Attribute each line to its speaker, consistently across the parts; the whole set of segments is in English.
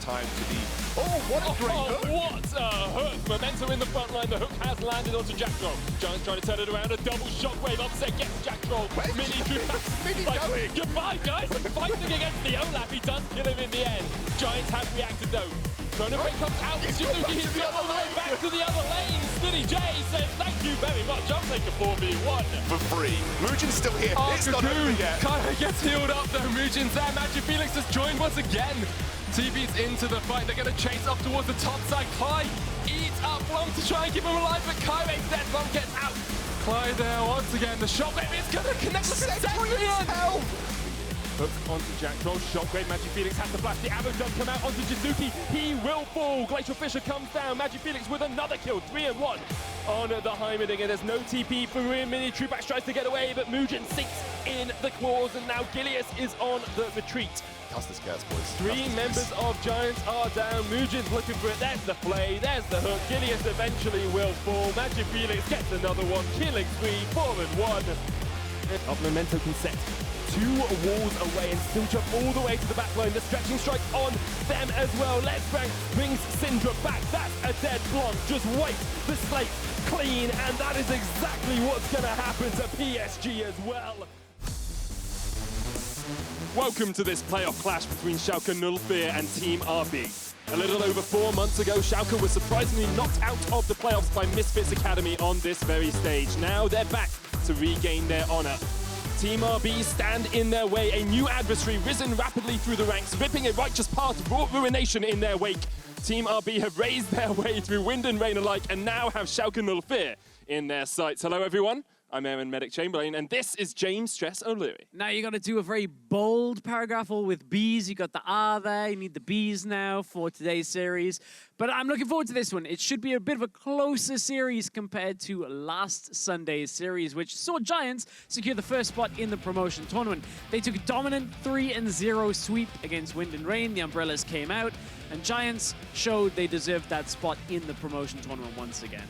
Speaker 1: time to be... Oh, what a great hook!
Speaker 2: What a hook! Memento in the front line. The hook has landed onto Jacktroll. Giants trying to turn it around. A double shockwave upset gets Jacktroll. Mini
Speaker 1: going?
Speaker 2: Goodbye, guys. Fighting against the Olaf. He does kill him in the end. Giants have reacted though. Chronophane comes out. Suzuki is on the way back to the other lane. Smittyj says, thank you very much. I'll take a 4v1.
Speaker 1: For free. MooJin's still here.
Speaker 2: Oh,
Speaker 1: it's not over yet.
Speaker 2: Kaeya gets healed up though. MooJin's there. MagiFelix has joined once again. TV's into the fight. They're going to chase up towards the top side. Kai eats up one to try and keep him alive, but Kaeya's dead. One gets out. Kai there once again. The shockwave is going to connect with Sedrion. Hook onto Jacktroll. Shockwave. MagiFelix has to flash. The ammo does come out onto Jizuki. He will fall. Glacial Fisher comes down. MagiFelix with another kill. 3-1 on the Heimerdinger. There's no TP for him. Mini Trupax tries to get away, but MooJin sinks in the claws, and now Gilius is on the retreat.
Speaker 1: Cast cares, boys.
Speaker 2: Three members of Giants are down. MooJin's looking for it. There's the play. There's the hook. Gilius eventually will fall. MagiFelix gets another one. Killing spree. 4-1. Of Memento can set 2 walls away and still jump all the way to the back line. The stretching strike on them as well. Let's Bang brings Syndra back. That's a dead blonde. Just wipe the slate clean, and that is exactly what's going to happen to PSG as well. Welcome to this playoff clash between Schalke 04 and Team RB. A little over 4 months ago, Schalke was surprisingly knocked out of the playoffs by Misfits Academy on this very stage. Now they're back to regain their honor. Team RB stand in their way, a new adversary risen rapidly through the ranks, ripping a righteous path, brought ruination in their wake. Team RB have raised their way through wind and rain alike and now have Schalke 04 in their sights. Hello everyone, I'm Aaron Medic Chamberlain and this is James Stress O'Leary.
Speaker 3: Now you got to do a very bold paragraph all with Bs. You got the R there, you need the Bs now for today's series. But I'm looking forward to this one. It should be a bit of a closer series compared to last Sunday's series, which saw Giants secure the first spot in the promotion tournament. They took a dominant 3-0 sweep against Wind and Rain. The Umbrellas came out, and Giants showed they deserved that spot in the promotion tournament once again.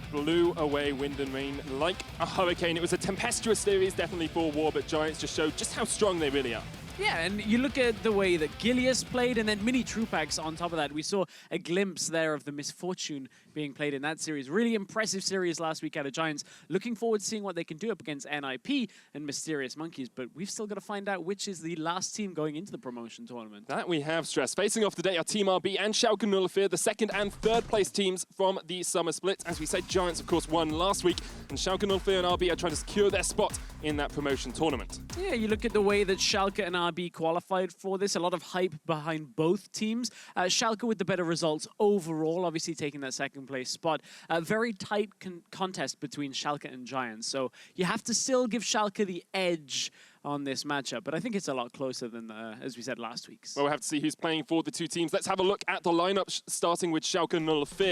Speaker 2: Blew away Wind and Rain like a hurricane. It was a tempestuous series, definitely for War, but Giants just showed just how strong they really are.
Speaker 3: Yeah, and you look at the way that Gilius played, and then Mini Trupax on top of that. We saw a glimpse there of the misfortune being played in that series. Really impressive series last week out of Giants. Looking forward to seeing what they can do up against NIP and Mysterious Monkeys, but we've still got to find out which is the last team going into the promotion tournament.
Speaker 2: That we have, Stress. Facing off today are Team RB and Schalke 04, the second and third place teams from the summer split. As we said, Giants, of course, won last week, and Schalke 04 and RB are trying to secure their spot in that promotion tournament.
Speaker 3: Yeah, you look at the way that Schalke and RB qualified for this, a lot of hype behind both teams. Schalke with the better results overall, obviously taking that second place spot. A very tight contest between Schalke and Giants, so you have to still give Schalke the edge on this matchup, but I think it's a lot closer than, as we said, last week's.
Speaker 2: Well, we'll have to see who's playing for the two teams. Let's have a look at the lineup, starting with Schalke 04.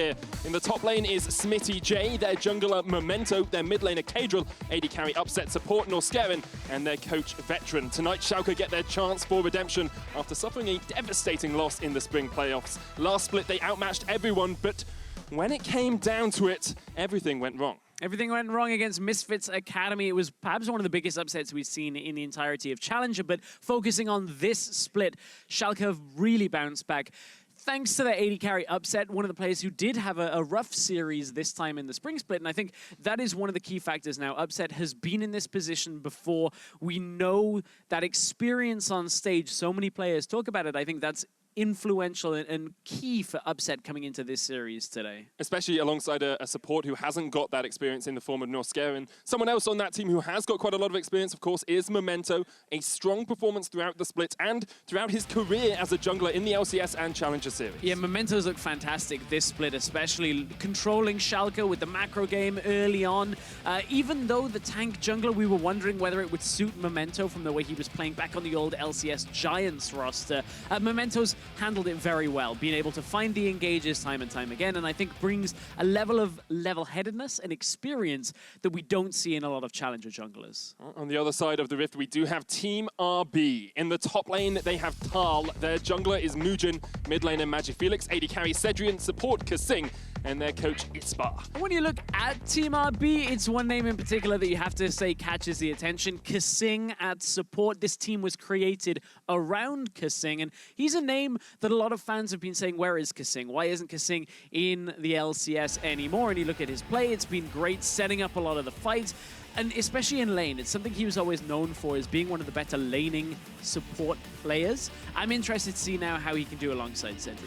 Speaker 2: In the top lane is Smittyj, their jungler Memento, their mid laner Caedrel, AD carry upset support Norskeren, and their coach Veteran. Tonight, Schalke get their chance for redemption after suffering a devastating loss in the spring playoffs. Last split, they outmatched everyone, but when it came down to it, everything went wrong.
Speaker 3: Everything went wrong against Misfits Academy. It was perhaps one of the biggest upsets we've seen in the entirety of Challenger, but focusing on this split, Schalke have really bounced back. Thanks to their AD carry upset, one of the players who did have a rough series this time in the spring split, and I think that is one of the key factors now. Upset has been in this position before. We know that experience on stage, so many players talk about it. I think that's influential and key for Upset coming into this series today.
Speaker 2: Especially alongside a support who hasn't got that experience in the form of Norskeren. Someone else on that team who has got quite a lot of experience, of course, is Memento. A strong performance throughout the split and throughout his career as a jungler in the LCS and Challenger series.
Speaker 3: Yeah, Mementos look fantastic this split, especially controlling Schalke with the macro game early on. Even though the tank jungler, we were wondering whether it would suit Memento from the way he was playing back on the old LCS Giants roster. Mementos handled it very well, being able to find the engages time and time again, and I think brings a level of level-headedness and experience that we don't see in a lot of challenger junglers.
Speaker 2: On the other side of the rift, we do have Team RB. In the top lane, they have Thal. Their jungler is MooJin, mid laner MagiFelix, AD carry Sedrion, support Kasing, and their coach Ispa.
Speaker 3: And when you look at Team RB, it's one name in particular that you have to say catches the attention. Kasing at support. This team was created around Kasing, and he's a name name that a lot of fans have been saying, where is Kasing? Why isn't Kasing in the LCS anymore? And you look at his play, it's been great setting up a lot of the fights. And especially in lane, it's something he was always known for, as being one of the better laning support players. I'm interested to see now how he can do alongside Sedrion.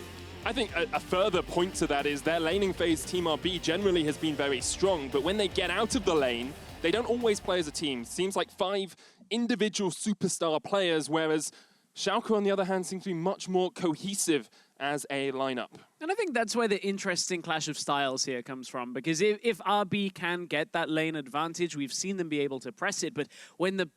Speaker 4: I think a further point to that is their laning phase, Team RB, generally has been very strong, but when they get out of the lane, they don't always play as a team. Seems like 5 individual superstar players, whereas Schalke, on the other hand, seems to be much more cohesive as a lineup.
Speaker 3: And I think that's where the interesting clash of styles here comes from, because if RB can get that lane advantage, we've seen them be able to press it, but when the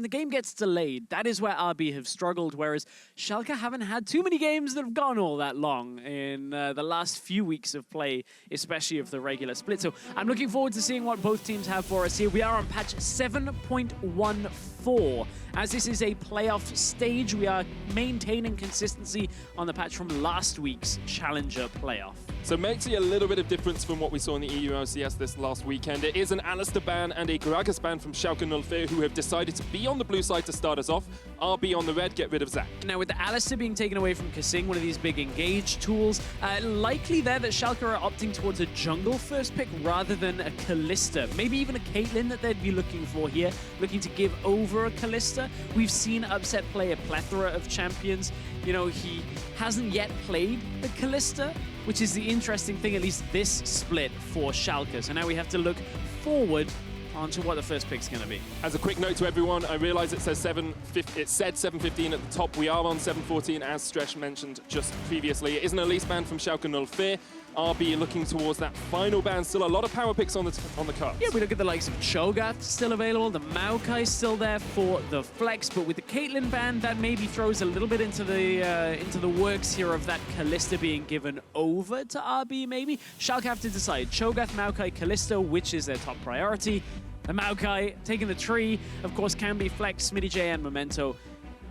Speaker 3: game gets delayed, that is where RB have struggled, whereas Schalke haven't had too many games that have gone all that long in the last few weeks of play, especially of the regular split. So I'm looking forward to seeing what both teams have for us here. We are on patch 7.14. As this is a playoff stage, we are maintaining consistency on the patch from last week's Challenger playoff.
Speaker 4: So makes it a little bit of difference from what we saw in the EU LCS this last weekend. It is an Alistair ban and a Gragas ban from Schalke 04 who have decided to be on the blue side to start us off. RB on the red, get rid of Zach.
Speaker 3: Now with the Alistair being taken away from Kasing, one of these big engage tools, likely there that Schalke are opting towards a jungle first pick rather than a Kalista. Maybe even a Caitlyn that they'd be looking for here, looking to give over a Kalista. We've seen Upset play a plethora of champions. You know, he hasn't yet played the Kalista, which is the interesting thing, at least this split for Schalke. So now we have to look forward onto what the first pick's going to be.
Speaker 4: As a quick note to everyone, I realize it said 7:15 at the top. We are on 7:14, as Thresh mentioned just previously. It is an Elise ban from Schalke 04. RB looking towards that final ban. Still a lot of power picks on the cards.
Speaker 3: Yeah, we look at the likes of Cho'Gath still available, the Maokai still there for the flex, but with the Caitlyn ban, that maybe throws a little bit into the works here of that Kalista being given over to RB maybe. Schalke have to decide, Cho'Gath, Maokai, Kalista, which is their top priority. The Maokai taking the tree, of course, can be flex. Smittyj and Memento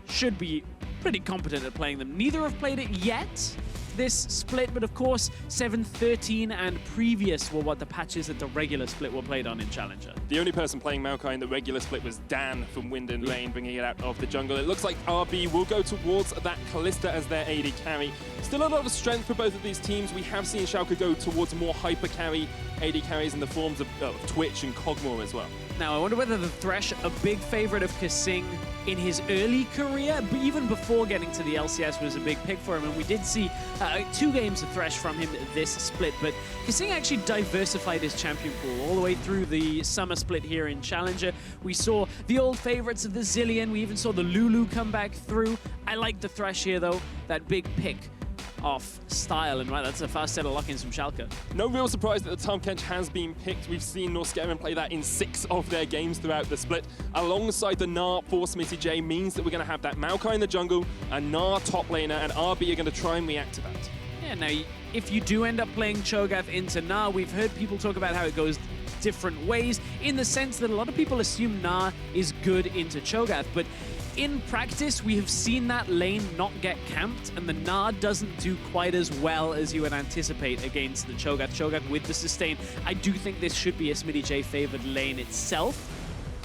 Speaker 3: should be pretty competent at playing them. Neither have played it yet this split, but of course 7-13 and previous were what the patches at the regular split were played on in Challenger.
Speaker 4: The only person playing Maokai in the regular split was Dan from Wind and Rain, bringing it out of the jungle. It looks like RB will go towards that Kalista as their AD carry. Still a lot of strength for both of these teams. We have seen Schalke go towards more hyper carry AD carries in the forms of Twitch and Kog'Maw as well.
Speaker 3: Now, I wonder whether the Thresh, a big favorite of Kasing in his early career, but even before getting to the LCS, was a big pick for him. And we did see 2 games of Thresh from him this split. But Kasing actually diversified his champion pool all the way through the summer split here in Challenger. We saw the old favorites of the Zilean. We even saw the Lulu come back through. I like the Thresh here, though. That big pick off style, and right, that's a fast set of lock-ins from Schalke.
Speaker 4: No real surprise that the Tahm Kench has been picked. We've seen Norskeren play that in 6 of their games throughout the split. Alongside the Gnar for Smittyj means that we're going to have that Maokai in the jungle, a Gnar top laner, and RB are going to try and react to that.
Speaker 3: Yeah, now, if you do end up playing Cho'Gath into Gnar, we've heard people talk about how it goes different ways, in the sense that a lot of people assume Gnar is good into Cho'Gath, but in practice, we have seen that lane not get camped, and the Gnar doesn't do quite as well as you would anticipate against the Cho'Gath. Cho'Gath with the sustain. I do think this should be a Smittyj favored lane itself.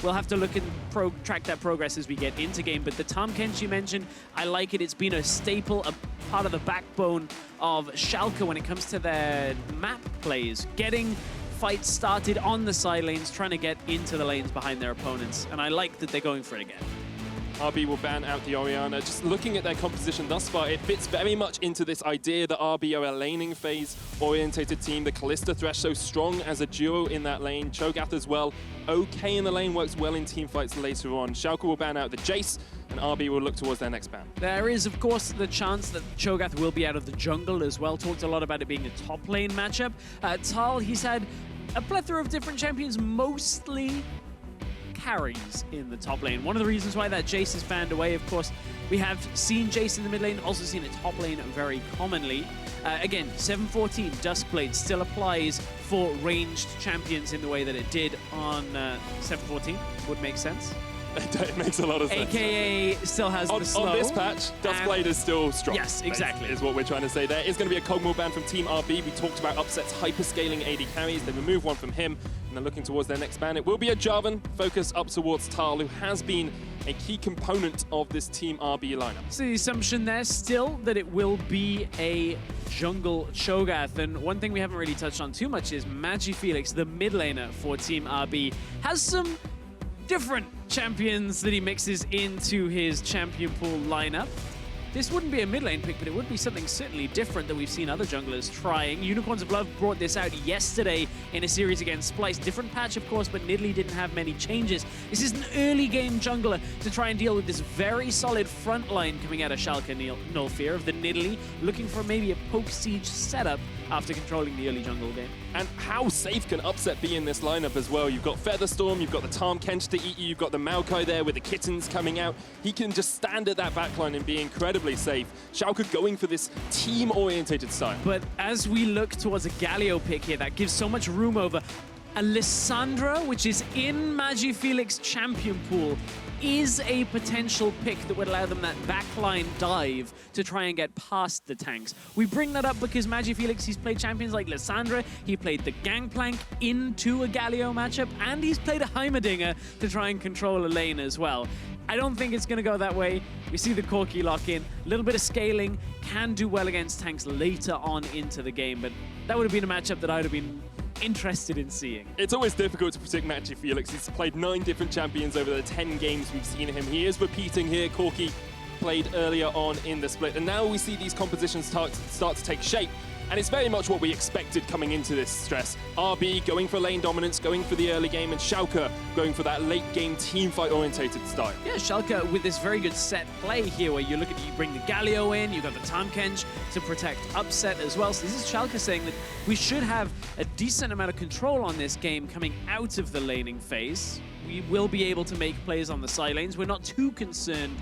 Speaker 3: We'll have to look and track that progress as we get into game, but the Tahm Kench you mentioned, I like it. It's been a staple, a part of the backbone of Schalke when it comes to their map plays. Getting fights started on the side lanes, trying to get into the lanes behind their opponents, and I like that they're going for it again.
Speaker 4: RB will ban out the Orianna. Just looking at their composition thus far, it fits very much into this idea that RB are a laning phase orientated team. The Kalista Thresh so strong as a duo in that lane. Cho'Gath as well, okay in the lane, works well in team fights later on. Schalke will ban out the Jace, and RB will look towards their next ban.
Speaker 3: There is, of course, the chance that Cho'Gath will be out of the jungle as well. Talked a lot about it being a top lane matchup. Thal, he's had a plethora of different champions, mostly carries in the top lane. One of the reasons why that Jace is banned away, of course, we have seen Jace in the mid lane, also seen it top lane very commonly. Again, 714 Duskblade still applies for ranged champions in the way that it did on 714, would make sense.
Speaker 4: It makes a lot of sense.
Speaker 3: AKA still has the slow.
Speaker 4: On this patch, Duskblade is still strong.
Speaker 3: Yes, exactly.
Speaker 4: Is what we're trying to say. There is going to be a Cogmore ban from Team RB. We talked about upsets, hyperscaling AD carries. They remove one from him, and they're looking towards their next ban. It will be a Jarvan, focus up towards Thal, who has been a key component of this Team RB lineup.
Speaker 3: So the assumption there still that it will be a jungle Cho'Gath. And one thing we haven't really touched on too much is MagiFelix, the mid laner for Team RB, has some different champions that he mixes into his champion pool lineup. This wouldn't be a mid lane pick, but it would be something certainly different that we've seen other junglers trying. Unicorns of Love brought this out yesterday in a series against Splice. Different patch, of course, but Nidalee didn't have many changes. This is an early game jungler to try and deal with this very solid front line coming out of Schalke Nullfear of the Nidalee, looking for maybe a poke siege setup after controlling the early jungle game.
Speaker 4: And how safe can Upset be in this lineup as well? You've got Featherstorm, you've got the Tahm Kench to eat you, you've got the Maokai there with the kittens coming out. He can just stand at that backline and be incredibly safe. Schalke going for this team-orientated style.
Speaker 3: But as we look towards a Galio pick here, that gives so much room over Alessandra, which is in MagiFelix champion pool, is a potential pick that would allow them that backline dive to try and get past the tanks. We bring that up because MagiFelix, he's played champions like Lissandra, he played the Gangplank into a Galio matchup, and he's played a Heimerdinger to try and control a lane as well. I don't think it's going to go that way. We see the Corki lock in, a little bit of scaling, can do well against tanks later on into the game, but that would have been a matchup that I would have been interested in seeing.
Speaker 4: It's always difficult to predict MagiFelix. He's played 9 different champions over the 10 games we've seen him. He is repeating here. Corki played earlier on in the split, and now we see these compositions start to take shape. And it's very much what we expected coming into this stress. RB going for lane dominance, going for the early game, and Schalke going for that late game team fight orientated style.
Speaker 3: Yeah, Schalke with this very good set play here where you look at, you bring the Galio in, you've got the Tahm Kench to protect Upset as well. So this is Schalke saying that we should have a decent amount of control on this game coming out of the laning phase. We will be able to make plays on the side lanes. We're not too concerned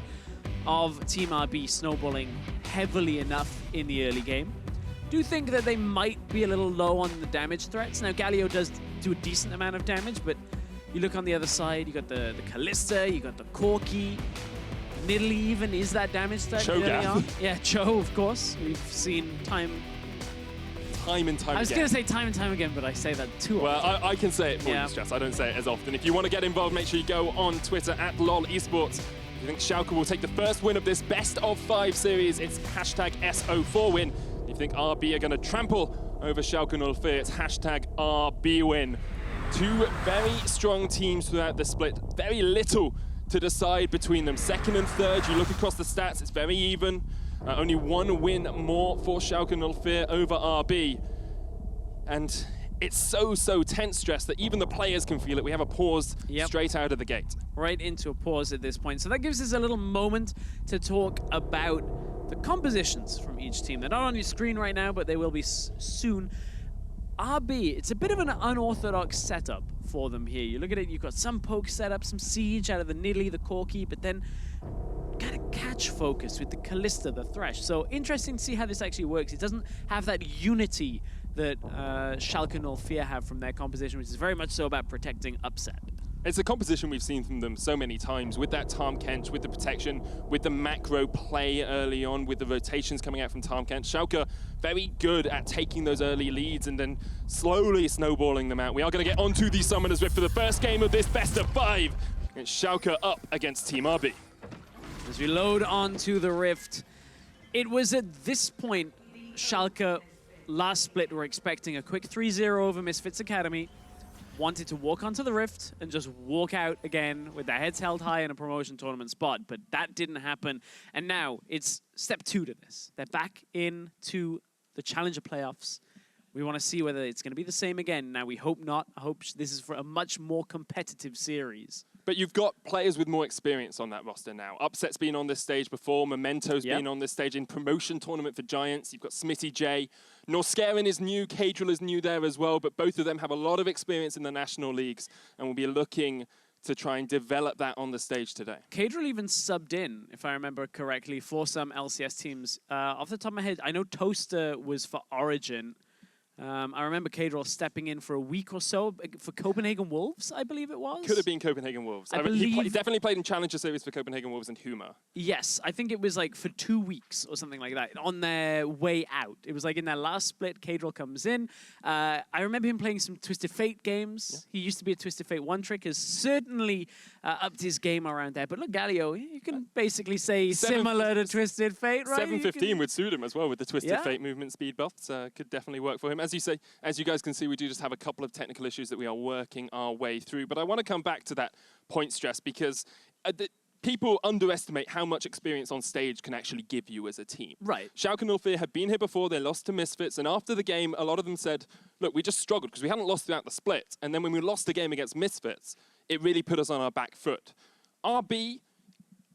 Speaker 3: of Team RB snowballing heavily enough in the early game. Do think that they might be a little low on the damage threats. Now, Galio does do a decent amount of damage, but you look on the other side, you got the Kalista, you got the Corki, Nidalee even is that damage threat early on. Yeah, Cho, of course. We've seen time and time again. I was going to say time and time again, but I say that too often.
Speaker 4: Well, I can say it for you, Stress. I don't say it as often. If you want to get involved, make sure you go on Twitter at LOL Esports. If you think Schalke will take the first win of this best of 5 series, it's hashtag S04 win. If you think RB are going to trample over Schalke 04, it's hashtag RB win. 2 very strong teams throughout the split. Very little to decide between them. Second and third, you look across the stats, it's very even. Only 1 win more for Schalke 04 over RB. And it's so tense, Stress, that even the players can feel it. We have a pause straight out of the gate.
Speaker 3: Right into a pause at this point. So that gives us a little moment to talk about the compositions from each team. They're not on your screen right now, but they will be soon. RB, it's a bit of an unorthodox setup for them here. You look at it, you've got some poke setup, some siege out of the Nidalee, the Corki, but then kind of catch focus with the Kalista, the Thresh. So interesting to see how this actually works. It doesn't have that unity that Schalke 04 have from their composition, which is very much so about protecting Upset.
Speaker 4: It's a composition we've seen from them so many times, with that Tahm Kench, with the protection, with the macro play early on, with the rotations coming out from Tahm Kench. Schalke very good at taking those early leads and then slowly snowballing them out. We are going to get onto the Summoners Rift for the first game of this best of 5. It's Schalke up against Team RB.
Speaker 3: As we load onto the Rift, it was at this point Schalke last split were expecting a quick 3-0 over Misfits Academy. Wanted to walk onto the Rift and just walk out again with their heads held high in a promotion tournament spot, but that didn't happen. And now it's step 2 to this. They're back into the Challenger playoffs. We want to see whether it's going to be the same again. Now, we hope not. I hope this is for a much more competitive series.
Speaker 4: But you've got players with more experience on that roster now. Upset's been on this stage before. Memento's been on this stage in promotion tournament for Giants. You've got Smittyj. Norskeren is new. Caedrel is new there as well. But both of them have a lot of experience in the national leagues and will be looking to try and develop that on the stage today.
Speaker 3: Caedrel even subbed in, if I remember correctly, for some LCS teams. Off the top of my head, I know Toaster was for Origin. I remember Caedrel stepping in for a week or so for Copenhagen Wolves, I believe it was.
Speaker 4: Could have been Copenhagen Wolves. He definitely played in Challenger Series for Copenhagen Wolves and Huma.
Speaker 3: Yes, I think it was like for 2 weeks or something like that, on their way out. It was like in their last split, Caedrel comes in. I remember him playing some Twisted Fate games. Yeah. He used to be a Twisted Fate one-trick, has certainly upped his game around there. But look, Galio, you can basically say similar to Twisted Fate, right?
Speaker 4: 715 would suit him as well with the Twisted Fate movement speed buffs. Could definitely work for him. As you say, as you guys can see, we do just have a couple of technical issues that we are working our way through. But I want to come back to that point stress because people underestimate how much experience on stage can actually give you as a team.
Speaker 3: Right.
Speaker 4: Schalke 04 had been here before, they lost to Misfits, and after the game, a lot of them said, look, we just struggled because we hadn't lost throughout the split. And then when we lost the game against Misfits, it really put us on our back foot. RB,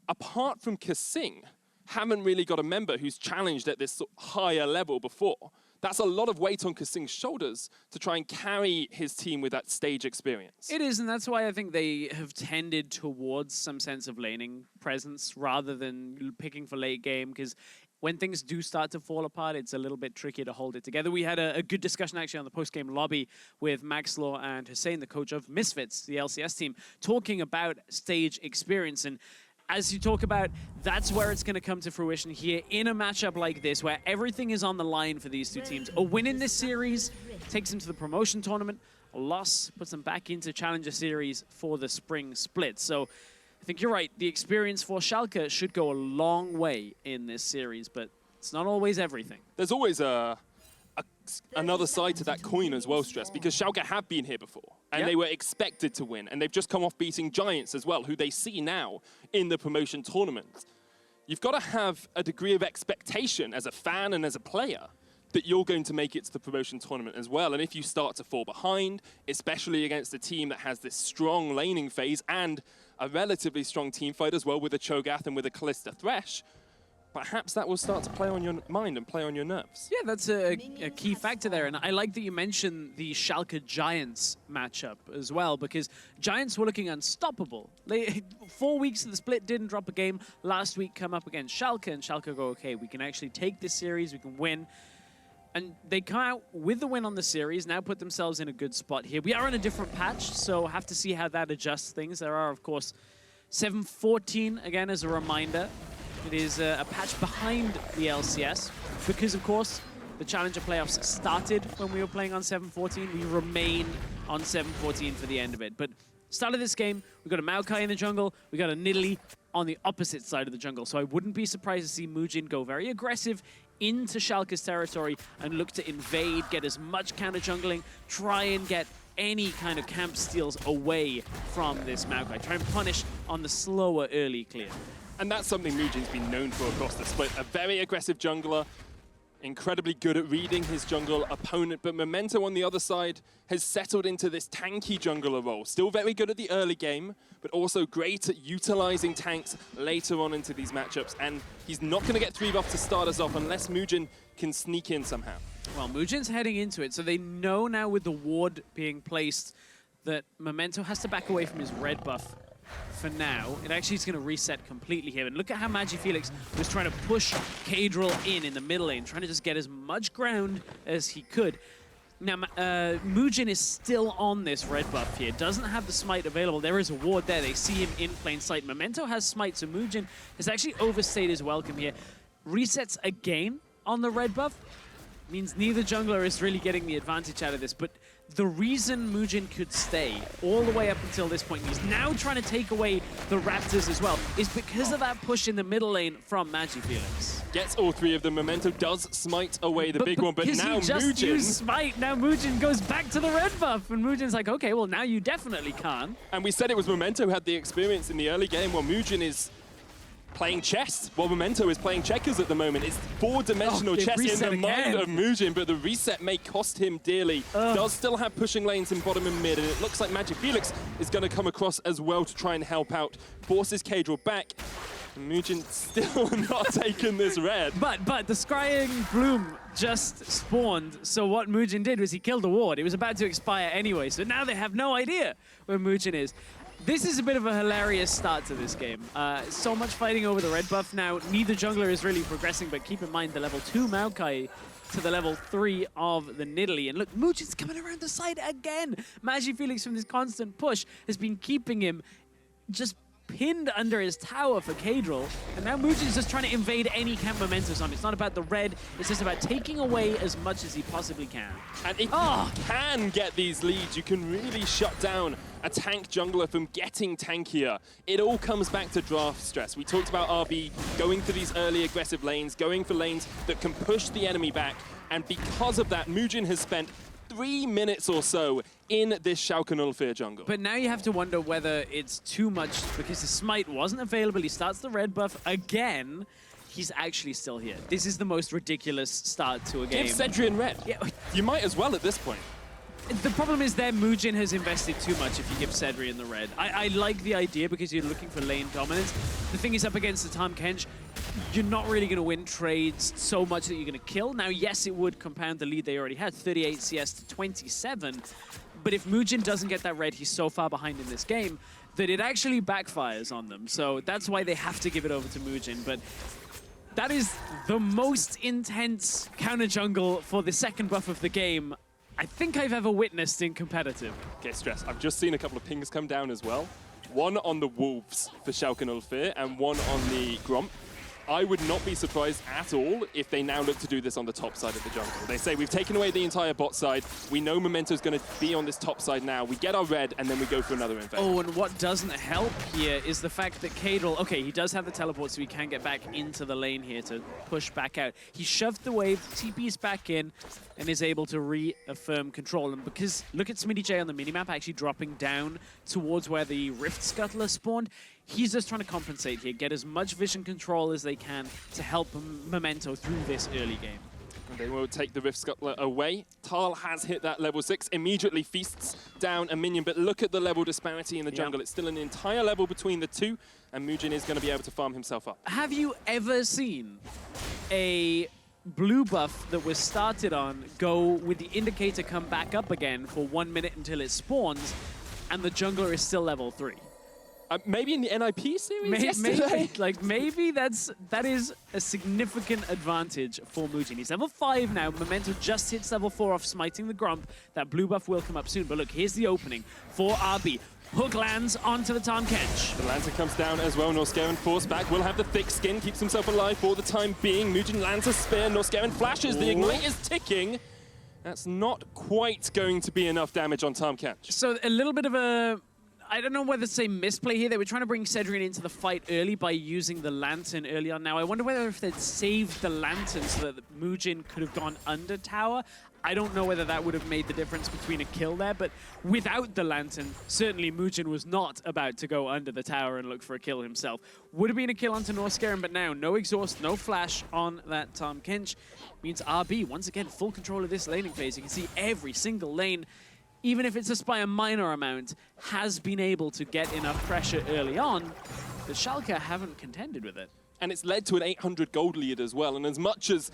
Speaker 4: apart from Kasing, haven't really got a member who's challenged at this higher level before. That's a lot of weight on Kasing's shoulders to try and carry his team with that stage experience.
Speaker 3: It is, and that's why I think they have tended towards some sense of laning presence rather than picking for late game, because when things do start to fall apart, it's a little bit tricky to hold it together. We had a good discussion actually on the post-game lobby with Maxlaw and Hussein, the coach of Misfits, the LCS team, talking about stage experience. And as you talk about, that's where it's going to come to fruition here in a matchup like this, where everything is on the line for these two teams. A win in this series takes them to the promotion tournament. A loss puts them back into Challenger Series for the spring split. So I think you're right. The experience for Schalke should go a long way in this series, but it's not always everything.
Speaker 4: There's always another side to that coin as well, Stress, because Schalke have been here before, and they were expected to win, and they've just come off beating Giants as well, who they see now in the promotion tournament. You've got to have a degree of expectation as a fan and as a player that you're going to make it to the promotion tournament as well. And if you start to fall behind, especially against a team that has this strong laning phase and a relatively strong team fight as well with a Cho'Gath and with a Kalista Thresh, perhaps that will start to play on your mind and play on your nerves.
Speaker 3: Yeah, that's a key factor there. And I like that you mentioned the Schalke Giants matchup as well, because Giants were looking unstoppable. 4 weeks of the split, didn't drop a game. Last week come up against Schalke, and Schalke go, okay, we can actually take this series, we can win. And they come out with the win on the series, now put themselves in a good spot here. We are on a different patch, so have to see how that adjusts things. There are, of course, 714, again, as a reminder. It is a patch behind the LCS because, of course, the Challenger playoffs started when we were playing on 714. We remain on 714 for the end of it. But start of this game, we got a Maokai in the jungle, we got a Nidalee on the opposite side of the jungle. So I wouldn't be surprised to see MooJin go very aggressive into Schalke's territory and look to invade, get as much counter jungling, try and get any kind of camp steals away from this Maokai. Try and punish on the slower early clear.
Speaker 4: And that's something MooJin's been known for across the split. A very aggressive jungler, incredibly good at reading his jungle opponent, but Memento on the other side has settled into this tanky jungler role. Still very good at the early game, but also great at utilizing tanks later on into these matchups. And he's not going to get 3 buff to start us off unless MooJin can sneak in somehow.
Speaker 3: Well, MooJin's heading into it, so they know now with the ward being placed that Memento has to back away from his red buff. For now, it actually is going to reset completely here. And look at how MagiFelix was trying to push Caedrel in the middle lane, trying to just get as much ground as he could. Now, MooJin is still on this red buff here. Doesn't have the smite available. There is a ward there. They see him in plain sight. Memento has smite, so MooJin has actually overstayed his welcome here. Resets again on the red buff. Means neither jungler is really getting the advantage out of this, but the reason MooJin could stay all the way up until this point, he's now trying to take away the Raptors as well, is because of that push in the middle lane from MagiFelix.
Speaker 4: Gets all 3 of them. Memento does smite away the big one, but now
Speaker 3: MooJin used smite. Now MooJin goes back to the red buff, and MooJin's like, okay, well now you definitely can't.
Speaker 4: And we said it was Memento who had the experience in the early game, while MooJin is playing chess, while Memento is playing checkers at the moment. It's 4-dimensional chess in the mind of MooJin, but the reset may cost him dearly. Does still have pushing lanes in bottom and mid, and it looks like MagiFelix is going to come across as well to try and help out. Forces Caedrel back. MooJin still not taking this red.
Speaker 3: But the Scrying Bloom just spawned, so what MooJin did was he killed the ward. It was about to expire anyway, so now they have no idea where MooJin is. This is a bit of a hilarious start to this game. So much fighting over the red buff now. Neither jungler is really progressing, but keep in mind the level 2 Maokai to the level 3 of the Nidalee. And look, MooJin's coming around the side again. MagiFelix from this constant push has been keeping him just pinned under his tower for Caedrel, and now MooJin's just trying to invade any camp Memento zone. It's not about the red, it's just about taking away as much as he possibly can.
Speaker 4: And if you can get these leads, you can really shut down a tank jungler from getting tankier. It all comes back to draft stress. We talked about RB going for these early aggressive lanes, going for lanes that can push the enemy back, and because of that, MooJin has spent 3 minutes or so in this Schalke Nullfear jungle.
Speaker 3: But now you have to wonder whether it's too much because the smite wasn't available. He starts the red buff again. He's actually still here. This is the most ridiculous start to a game.
Speaker 4: Give Sedrion red.
Speaker 3: Yeah.
Speaker 4: You might as well at this point.
Speaker 3: The problem is that MooJin has invested too much if you give Sedrion the red. I like the idea because you're looking for lane dominance. The thing is, up against the Tahm Kench, you're not really going to win trades so much that you're going to kill. Now, yes, it would compound the lead they already had, 38 CS to 27. But if MooJin doesn't get that red, he's so far behind in this game that it actually backfires on them. So that's why they have to give it over to MooJin. But that is the most intense counter jungle for the second buff of the game I think I've ever witnessed in competitive.
Speaker 4: Get stressed. I've just seen a couple of pings come down as well. One on the Wolves for Schalke Nullfear and one on the Gromp. I would not be surprised at all if they now look to do this on the top side of the jungle. They say, we've taken away the entire bot side. We know Memento's going to be on this top side now. We get our red, and then we go for another invade.
Speaker 3: Oh, and what doesn't help here is the fact that Caedrel, okay, he does have the teleport, so he can get back into the lane here to push back out. He shoved the wave, TP's back in, and is able to reaffirm control. And because, look at Smittyj on the minimap actually dropping down towards where the Rift Scuttler spawned, he's just trying to compensate here, get as much vision control as they can to help Memento through this early game.
Speaker 4: And they will take the Rift Scuttler away. Thal has hit that level 6, immediately feasts down a minion, but look at the level disparity in the jungle. It's still an entire level between the two, and MooJin is going to be able to farm himself up.
Speaker 3: Have you ever seen a blue buff that was started on go with the indicator come back up again for 1 minute until it spawns, and the jungler is still level 3?
Speaker 4: Maybe in the NIP series yesterday?
Speaker 3: Maybe that is a significant advantage for MooJin. He's level 5 now. Memento just hits level 4 off smiting the Gromp. That blue buff will come up soon. But look, here's the opening for RB. Hook lands onto the Tahm Kench.
Speaker 4: The lantern comes down as well. Norskeren forced back. Will have the thick skin. Keeps himself alive for the time being. MooJin lands a spear. Norskeren flashes. The ignite is ticking. That's not quite going to be enough damage on Tahm Kench.
Speaker 3: So a little bit of a... I don't know whether to say misplay here. They were trying to bring Sedrion into the fight early by using the Lantern early on. Now, I wonder whether if they'd saved the Lantern so that MooJin could have gone under tower. I don't know whether that would have made the difference between a kill there, but without the Lantern, certainly MooJin was not about to go under the tower and look for a kill himself. Would have been a kill onto Norskeren, but now no exhaust, no flash on that Tahm Kench. Means RB, once again, full control of this laning phase. You can see every single lane, even if it's just by a minor amount, has been able to get enough pressure early on, but Schalke haven't contended with it.
Speaker 4: And it's led to an 800 gold lead as well, and as much as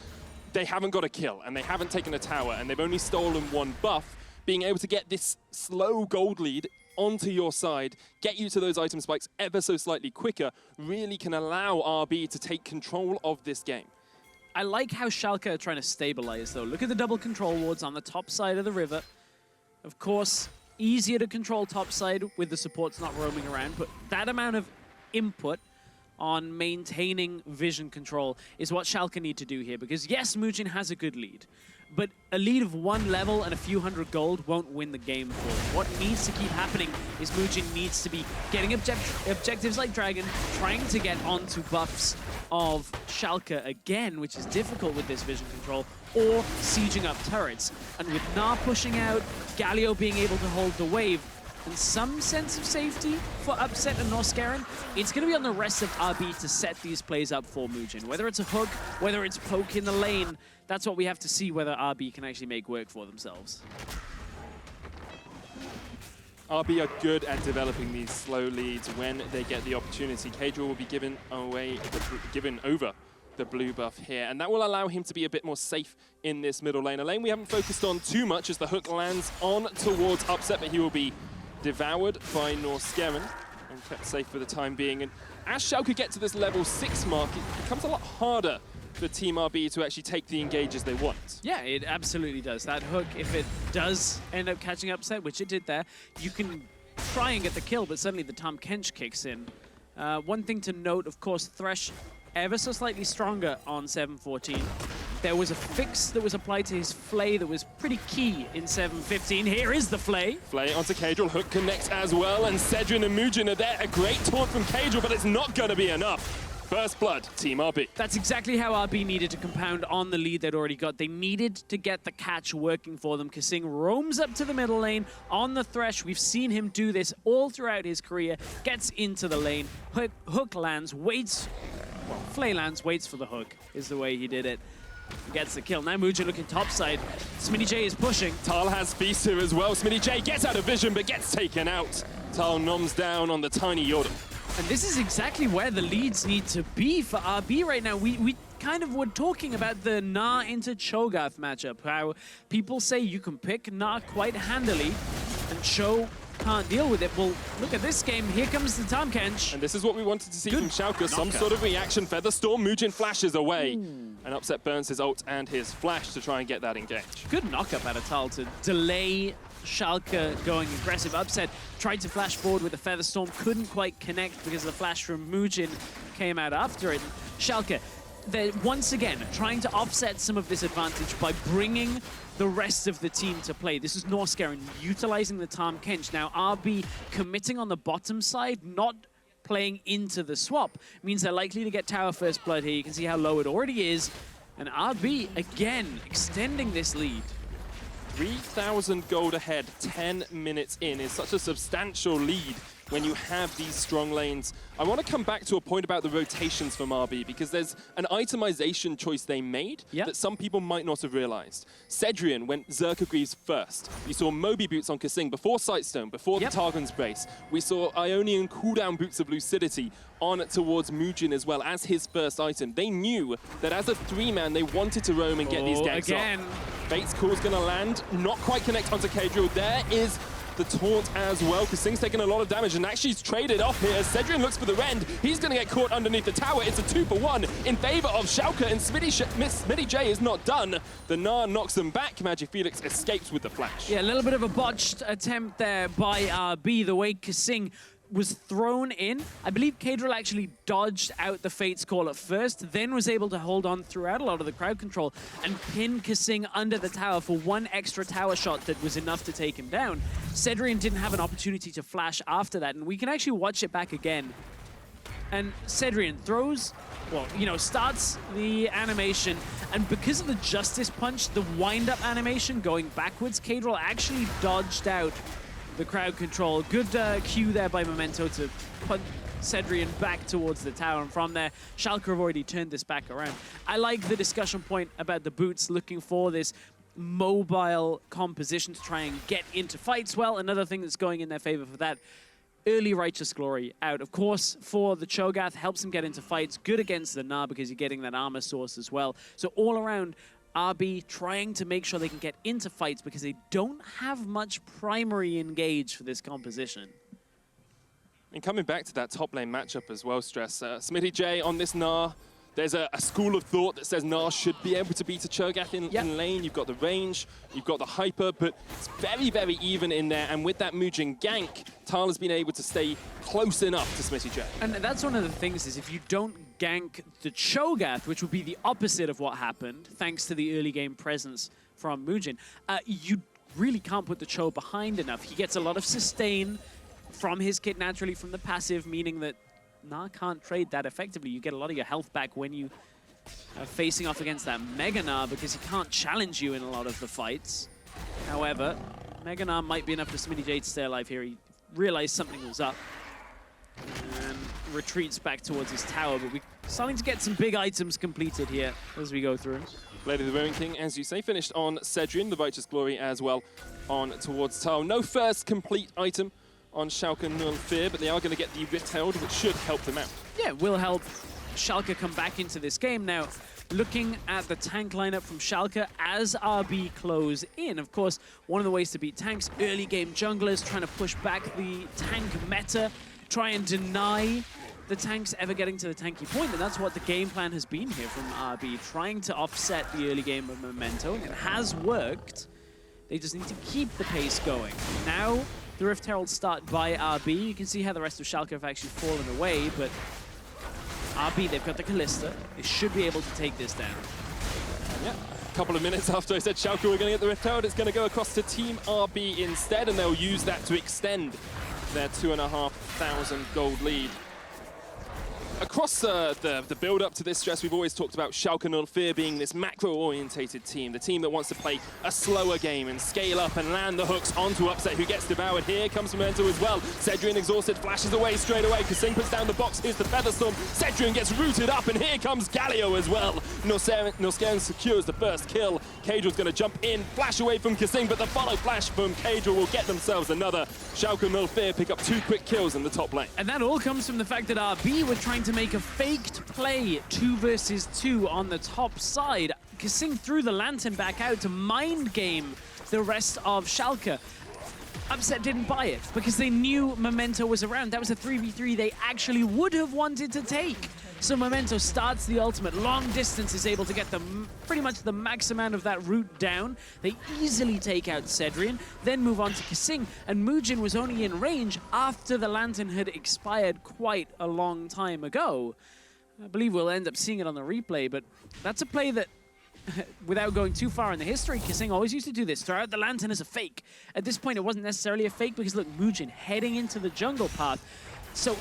Speaker 4: they haven't got a kill, and they haven't taken a tower, and they've only stolen one buff, being able to get this slow gold lead onto your side, get you to those item spikes ever so slightly quicker, really can allow RB to take control of this game.
Speaker 3: I like how Schalke are trying to stabilize, though. Look at the double control wards on the top side of the river. Of course, easier to control topside with the supports not roaming around, but that amount of input on maintaining vision control is what Schalke need to do here, because yes, MooJin has a good lead, but a lead of 1 level and a few hundred gold won't win the game for them. What needs to keep happening is MooJin needs to be getting objectives like Dragon, trying to get onto buffs of Schalke again, which is difficult with this vision control, or sieging up turrets. And with Gnar pushing out, Galio being able to hold the wave, and some sense of safety for Upset and Norskeren, it's going to be on the rest of RB to set these plays up for MooJin. Whether it's a hook, whether it's poke in the lane, that's what we have to see whether RB can actually make work for themselves.
Speaker 4: RB are good at developing these slow leads when they get the opportunity. Caedrel will be given over the blue buff here, and that will allow him to be a bit more safe in this middle lane. A lane we haven't focused on too much as the hook lands on towards Upset, but he will be devoured by Norskeren and kept safe for the time being. And as Schalke get to this level 6 mark, it becomes a lot harder for Team RB to actually take the engages they want.
Speaker 3: Yeah, it absolutely does. That hook, if it does end up catching upset, which it did there, you can try and get the kill, but suddenly the Tahm Kench kicks in. One thing to note, of course, Thresh ever so slightly stronger on 7-14. There was a fix that was applied to his Flay that was pretty key in 7-15. Here is the Flay.
Speaker 4: Flay onto Caedrel, hook connects as well, and Sedrion and MooJin are there. A great taunt from Caedrel, but it's not going to be enough. First blood, Team RB.
Speaker 3: That's exactly how RB needed to compound on the lead they'd already got. They needed to get the catch working for them. Kasing roams up to the middle lane on the Thresh. We've seen him do this all throughout his career. Gets into the lane, hook lands, waits, well, Flay lands, waits for the hook is the way he did it. Gets the kill. Now MooJin looking topside. Smittyj is pushing.
Speaker 4: Thal has Feast here as well. Smittyj gets out of vision, but gets taken out. Thal noms down on the tiny Yordle.
Speaker 3: And this is exactly where the leads need to be for RB right now. We kind of were talking about the Gnar into Cho'Gath matchup, how people say you can pick Gnar quite handily, and Cho can't deal with it. Well, look at this game. Here comes the Tahm Kench.
Speaker 4: And this is what we wanted to see from Schalke. Some sort of reaction. Featherstorm, MooJin flashes away. And Upset burns his ult and his flash to try and get that engage.
Speaker 3: Good knockup out of Thal to delay Schalke going aggressive. Upset tried to flash forward with the Featherstorm, couldn't quite connect because the flash from MooJin came out after it. Schalke, they're once again trying to offset some of this advantage by bringing the rest of the team to play. This is Norskeren utilizing the Tahm Kench. Now RB committing on the bottom side, not playing into the swap, means they're likely to get tower first blood here. You can see how low it already is. And RB, again, extending this lead.
Speaker 4: 3,000 gold ahead, 10 minutes in is such a substantial lead when you have these strong lanes. I want to come back to a point about the rotations from RB, because there's an itemization choice they made that some people might not have realized. Sedrion went Zerka Greaves first. We saw Moby boots on Kasing before Sightstone, before the Targon's Brace. We saw Ionian cooldown boots of Lucidity on towards MooJin as well as his first item. They knew that as a 3-man, they wanted to roam and get these ganks off. Fate's Call's gonna land, not quite connect onto Caedrel. There is the taunt as well. Kasing's taking a lot of damage and actually he's traded off here. Sedrion looks for the rend. He's going to get caught underneath the tower. It's a 2-for-1 in favor of Schalke, and Smittyj is not done. The Gnar knocks them back. MagiFelix escapes with the flash.
Speaker 3: Yeah, a little bit of a botched attempt there by RB, the way Kasing was thrown in. I believe Caedrel actually dodged out the Fate's Call at first, then was able to hold on throughout a lot of the crowd control and pin Kasing under the tower for one extra tower shot that was enough to take him down. Sedrion didn't have an opportunity to flash after that, and we can actually watch it back again. And Sedrion throws, well, you know, starts the animation, and because of the Justice Punch, the wind-up animation going backwards, Caedrel actually dodged out the crowd control. Good cue there by Memento to put Sedrion back towards the tower, and from there, Schalke have already turned this back around. I like the discussion point about the boots looking for this mobile composition to try and get into fights. Well, another thing that's going in their favor for that, early Righteous Glory out. Of course, for the Cho'Gath, helps him get into fights. Good against the Gnar because you're getting that armor source as well. So all around, RB trying to make sure they can get into fights because they don't have much primary engage for this composition.
Speaker 4: And coming back to that top lane matchup as well, Stress, Smittyj on this Gnar, there's a school of thought that says Gnar should be able to beat a Cho'Gath in lane. You've got the range, you've got the hyper, but it's very, very even in there. And with that MooJin gank, Thal has been able to stay close enough to Smittyj. And
Speaker 3: that's one of the things, is if you don't gank the Cho'Gath, which would be the opposite of what happened, thanks to the early game presence from MooJin, you really can't put the Cho behind enough. He gets a lot of sustain from his kit naturally from the passive, meaning that Gnar can't trade that effectively. You get a lot of your health back when you are facing off against that Mega Gnar because he can't challenge you in a lot of the fights. However, Mega Gnar might be enough for Smittyj to stay alive here. He realized something was up and retreats back towards his tower, but we're starting to get some big items completed here as we go through.
Speaker 4: Blade of the Ruin King, as you say, finished on Sedrion, the Righteous Glory as well on towards Thal. No first complete item on Schalke, none fear, but they are going to get the Rift Herald, which should help them out.
Speaker 3: Yeah, will help Schalke come back into this game. Now, looking at the tank lineup from Schalke as RB close in, of course, one of the ways to beat tanks, early game junglers, trying to push back the tank meta, try and deny the tanks ever getting to the tanky point, and that's what the game plan has been here from RB, trying to offset the early game of Memento, and it has worked. They just need to keep the pace going. Now, the Rift Heralds start by RB. You can see how the rest of Schalke have actually fallen away, but RB, they've got the Kalista. They should be able to take this down.
Speaker 4: Yeah. A couple of minutes after I said Schalke were going to get the Rift Herald, it's going to go across to Team RB instead, and they'll use that to extend their 2,500 gold lead. Across the build-up to this stress, we've always talked about Schalke 04 being this macro-orientated team, the team that wants to play a slower game and scale up and land the hooks onto Upset, who gets devoured. Here comes Memento as well. Sedrion exhausted, flashes away straight away. Kasing puts down the box, here's the Featherstorm. Sedrion gets rooted up, and here comes Galio as well. Norskeren secures the first kill. Caedrel's going to jump in, flash away from Kasing, but the follow flash from Caedrel will get themselves another. Schalke 04 pick up 2 quick kills in the top lane.
Speaker 3: And that all comes from the fact that RB were trying to make a faked play 2 versus 2 on the top side. Kasing threw the lantern back out to mind game the rest of Schalke. Upset didn't buy it because they knew Memento was around. That was a 3v3 they actually would have wanted to take. So Memento starts the ultimate. Long distance is able to get them pretty much the max amount of that route down. They easily take out Sedrion, then move on to Kasing. And MooJin was only in range after the lantern had expired quite a long time ago. I believe we'll end up seeing it on the replay, but that's a play that, without going too far in the history, Kasing always used to do this, throw out the lantern as a fake. At this point, it wasn't necessarily a fake because look, MooJin heading into the jungle path. So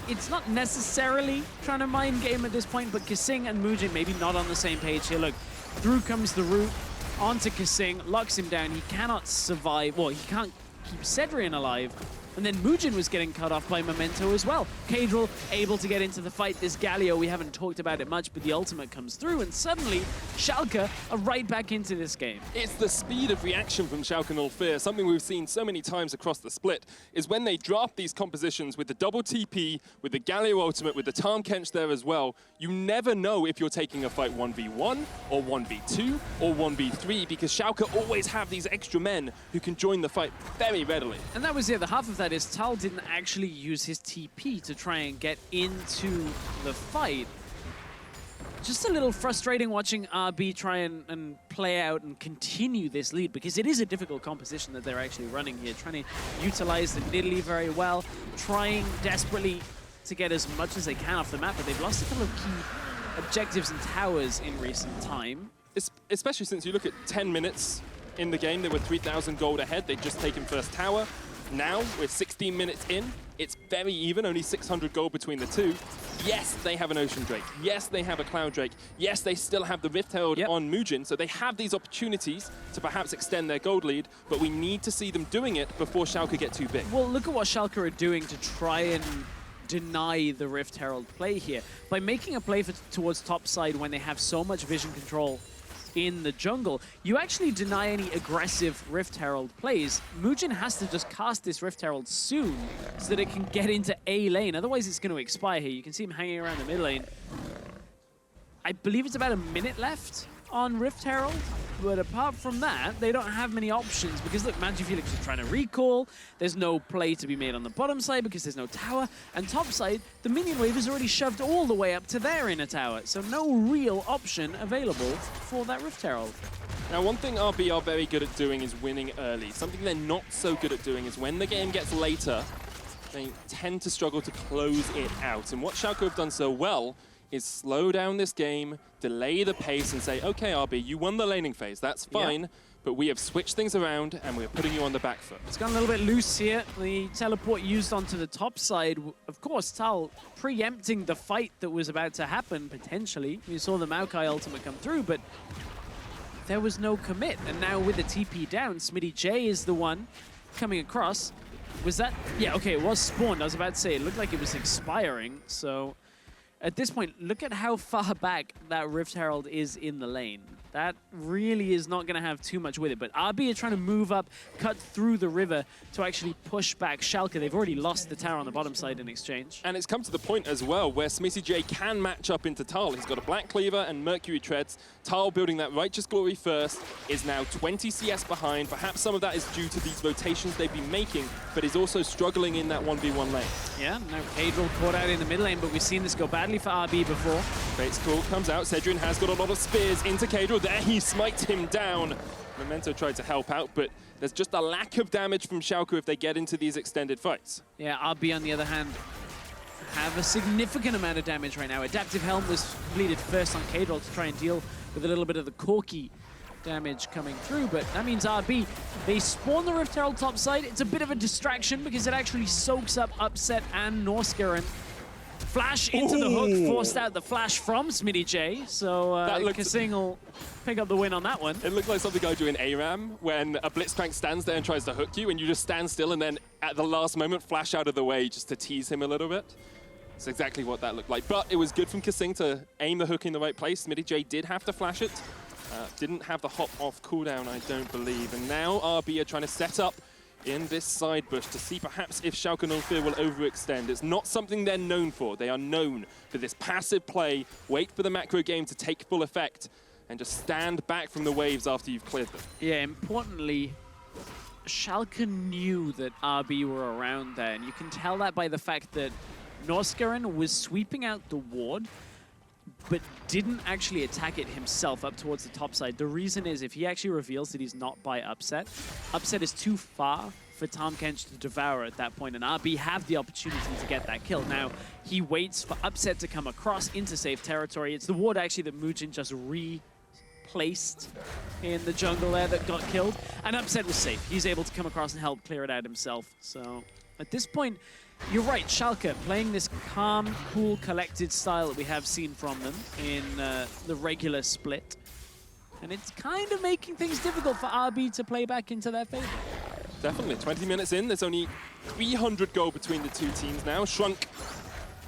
Speaker 3: it's not necessarily trying to mind game at this point, but Kasing and MooJin maybe not on the same page here. Look, through comes the root onto Kasing, locks him down. He cannot survive. Well, he can't keep Sedrion alive. And then MooJin was getting cut off by Memento as well. Caedrel able to get into the fight. This Galio, we haven't talked about it much, but the ultimate comes through, and suddenly Schalke are right back into this game.
Speaker 4: It's the speed of reaction from Schalke 04. Something we've seen so many times across the split is when they draft these compositions with the double TP, with the Galio ultimate, with the Tahm Kench there as well, you never know if you're taking a fight 1v1 or 1v2 or 1v3, because Schalke always have these extra men who can join the fight very readily.
Speaker 3: And that was the other half of that is Thal didn't actually use his TP to try and get into the fight. Just a little frustrating watching RB try and play out and continue this lead, because it is a difficult composition that they're actually running here, trying to utilize the Nidalee very well, trying desperately to get as much as they can off the map, but they've lost a couple of key objectives and towers in recent time.
Speaker 4: Especially since you look at 10 minutes in the game, they were 3,000 gold ahead. They'd just taken first tower. Now, we're 16 minutes in. It's very even, only 600 gold between the two. Yes, they have an Ocean Drake. Yes, they have a Cloud Drake. Yes, they still have the Rift Herald on MooJin, so they have these opportunities to perhaps extend their gold lead, but we need to see them doing it before Schalke get too big.
Speaker 3: Well, look at what Schalke are doing to try and deny the Rift Herald play here. By making a play towards top side when they have so much vision control in the jungle, you actually deny any aggressive Rift Herald plays. MooJin has to just cast this Rift Herald soon so that it can get into A lane. Otherwise, it's going to expire here. You can see him hanging around the mid lane. I believe it's about a minute left on Rift Herald, but apart from that, they don't have many options because look, MagiFelix is trying to recall. There's no play to be made on the bottom side because there's no tower, and top side, the minion wave is already shoved all the way up to their inner tower, so no real option available for that Rift Herald.
Speaker 4: Now, one thing RB are very good at doing is winning early. Something they're not so good at doing is when the game gets later, they tend to struggle to close it out. And what Schalke have done so well is slow down this game, delay the pace, and say, okay, RB, you won the laning phase, that's fine, but we have switched things around, and we're putting you on the back foot.
Speaker 3: It's gone a little bit loose here. The teleport used onto the top side. Of course, Thal preempting the fight that was about to happen, potentially. We saw the Maokai ultimate come through, but there was no commit. And now with the TP down, Smittyj is the one coming across. Was that? Yeah, okay, it was spawned. I was about to say, it looked like it was expiring, so at this point, look at how far back that Rift Herald is in the lane. that really is not going to have too much with it. But RB are trying to move up, cut through the river to actually push back Schalke. They've already lost the tower on the bottom side in exchange.
Speaker 4: And it's come to the point as well where Smittyj can match up into Thal. He's got a Black Cleaver and Mercury Treads. Thal building that Righteous Glory first is now 20 CS behind. Perhaps some of that is due to these rotations they've been making, but is also struggling in that 1v1 lane.
Speaker 3: Yeah, now Caedrel caught out in the mid lane, but we've seen this go badly for RB before.
Speaker 4: Fate's Call comes out. Sedrion has got a lot of spears into Caedrel. There he smites him down. Memento tried to help out, but there's just a lack of damage from Schalke if they get into these extended fights.
Speaker 3: Yeah, RB on the other hand have a significant amount of damage right now. Adaptive Helm was completed first on Caedrel to try and deal with a little bit of the Corki damage coming through, but that means RB, they spawn the Rift Herald top side. It's a bit of a distraction because it actually soaks up Upset and Norskeren. Flash into the hook, forced out the flash from Smittyj, so Kasing will pick up the win on that one.
Speaker 4: It looked like something I do in ARAM when a Blitzcrank stands there and tries to hook you, and you just stand still and then at the last moment flash out of the way just to tease him a little bit. That's exactly what that looked like. But it was good from Kasing to aim the hook in the right place. Smittyj did have to flash it. Didn't have the hop-off cooldown, I don't believe. And now RB are trying to set up in this side bush to see perhaps if Schalke 04 will overextend. It's not something they're known for. They are known for this passive play, wait for the macro game to take full effect, and just stand back from the waves after you've cleared them.
Speaker 3: Yeah, importantly, Schalke knew that RB were around there, and you can tell that by the fact that Norskeren was sweeping out the ward, but didn't actually attack it himself up towards the top side. The reason is if he actually reveals that he's not by Upset, Upset is too far for Tahm Kench to devour at that point, and RB have the opportunity to get that kill. Now, he waits for Upset to come across into safe territory. It's the ward actually that MooJin just replaced in the jungle there that got killed, and Upset was safe. He's able to come across and help clear it out himself. So at this point, you're right, Schalke playing this calm, cool, collected style that we have seen from them in the regular split. And it's kind of making things difficult for RB to play back into their favor.
Speaker 4: Definitely. 20 minutes in, there's only 300 gold between the two teams now, shrunk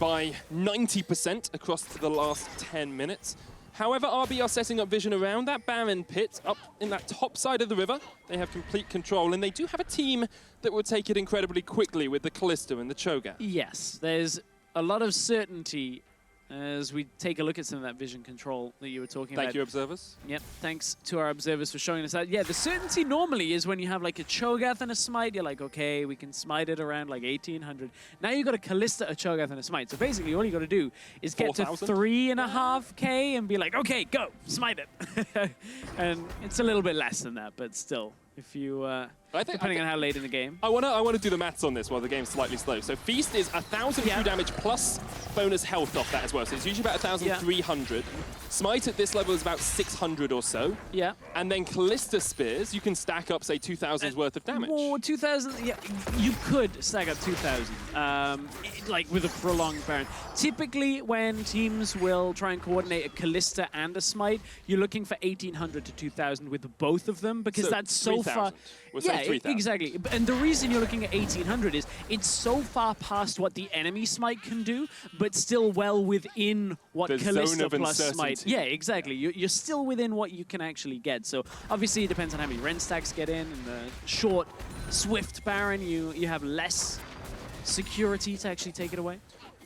Speaker 4: by 90% across the last 10 minutes. However, RB are setting up vision around that Baron pit up in that top side of the river. They have complete control, and they do have a team that will take it incredibly quickly with the Kalista and the Cho'Gath.
Speaker 3: Yes, there's a lot of certainty as we take a look at some of that vision control that you were talking about.
Speaker 4: Thank you, observers.
Speaker 3: Yep, thanks to our observers for showing us that. Yeah, the certainty normally is when you have like a Cho'Gath and a Smite, you're like, okay, we can smite it around like 1800. Now you've got a Kalista, a Cho'Gath, and a Smite. So basically all you got to do is get
Speaker 4: 4,000?
Speaker 3: to 3.5k and be like, okay, go, smite it. And it's a little bit less than that, but still, if you, depending on how late in the game.
Speaker 4: I wanna do the maths on this while the game's slightly slow. So Feast is 1,000 true damage plus bonus health off that as well. So it's usually about 1,300. Smite at this level is about 600 or so.
Speaker 3: Yeah.
Speaker 4: And then Kalista Spears, you can stack up, say, 2,000's worth of damage.
Speaker 3: More 2,000, yeah, you could stack up 2,000, like with a prolonged Baron. Typically, when teams will try and coordinate a Kalista and a Smite, you're looking for 1,800 to 2,000 with both of them, because
Speaker 4: so
Speaker 3: that's so
Speaker 4: 3,
Speaker 3: far.
Speaker 4: We'll
Speaker 3: yeah,
Speaker 4: say 3,000.
Speaker 3: Exactly. And the reason you're looking at 1,800 is it's so far past what the enemy Smite can do, but still well within what
Speaker 4: the
Speaker 3: Kalista
Speaker 4: zone of
Speaker 3: plus
Speaker 4: uncertainty.
Speaker 3: Smite. Yeah, exactly. You're still within what you can actually get. So obviously it depends on how many Ren stacks get in, and the short, swift Baron, you have less security to actually take it away.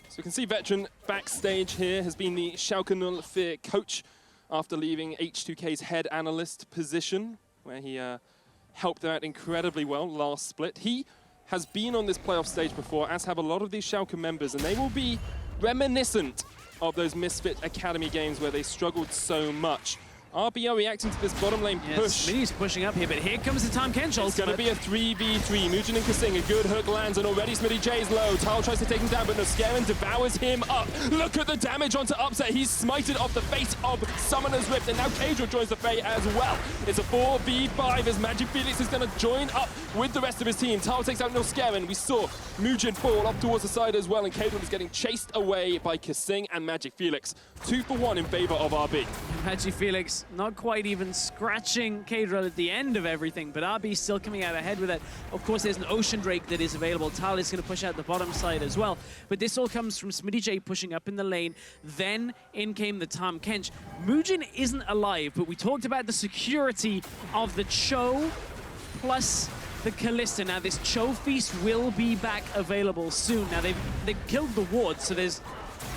Speaker 4: So you can see Veteran backstage here has been the Schalke 04 coach after leaving H2K's head analyst position, where he helped them out incredibly well last split. He has been on this playoff stage before, as have a lot of these Schalke members, and they will be reminiscent of those Misfit Academy games where they struggled so much. RB are reacting to this bottom lane push.
Speaker 3: Smittyj's pushing up here, but here comes the Tahm Kench ultimate.
Speaker 4: It's going to be a 3v3. MooJin and Kasing, a good hook lands, and already Smittyj is low. Thal tries to take him down, but Norskeren devours him up. Look at the damage onto Upset. He's smited off the face of Summoner's Rift, and now Caedrel joins the fray as well. It's a 4v5 as MagiFelix is going to join up with the rest of his team. Thal takes out Norskeren. We saw MooJin fall up towards the side as well, and Caedrel is getting chased away by Kasing and MagiFelix. 2 for 1 in favor of RB.
Speaker 3: MagiFelix Mements not quite even scratching Caedrel at the end of everything, but RB still coming out ahead with it. Of course, there's an Ocean Drake that is available. Thal is going to push out the bottom side as well. But this all comes from Smittyj pushing up in the lane. Then in came the Tahm Kench. MooJin isn't alive, but we talked about the security of the Cho plus the Kalista. Now this Cho Feast will be back available soon. Now they've killed the ward, so there's